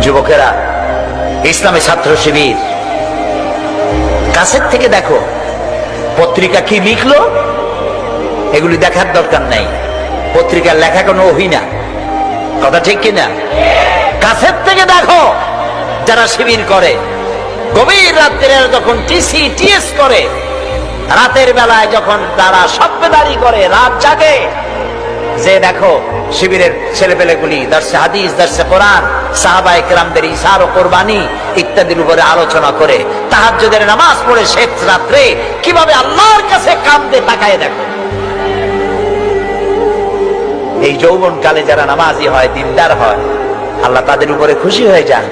যুবকেরা, ইসলামী ছাত্র শিবির, কাছের থেকে দেখো পত্রিকা কি লিখলো, এগুলি দেখার দরকার নাই। পত্রিকার লেখা কোনো অভিনা, কথা ঠিক কিনা? কাছের থেকে দেখো যারা শিবির করে, গভীর রাত্রে যখন টিসি টিএস করে, রাতের বেলায় যখন তারা সভ্যদারি করে, রাত জাগে, যে দেখো শিবিরের ছেলেপেলেগুলি দর্শে হাদিস, দর্শে কোরআন, সাহাবায়ে কেরামদের ইশার ও কোরবানি ইত্যাদির উপরে আলোচনা করে, তাহাজ্জুদের নামাজ পড়ে শেষ রাত্রে কিভাবে আল্লাহর কাছে কান্দে, তাকায় দেখো। এই যৌবন কালে যারা নামাজি হয়, দিনদার হয়, আল্লাহ তাদের উপরে খুশি হয়ে যান।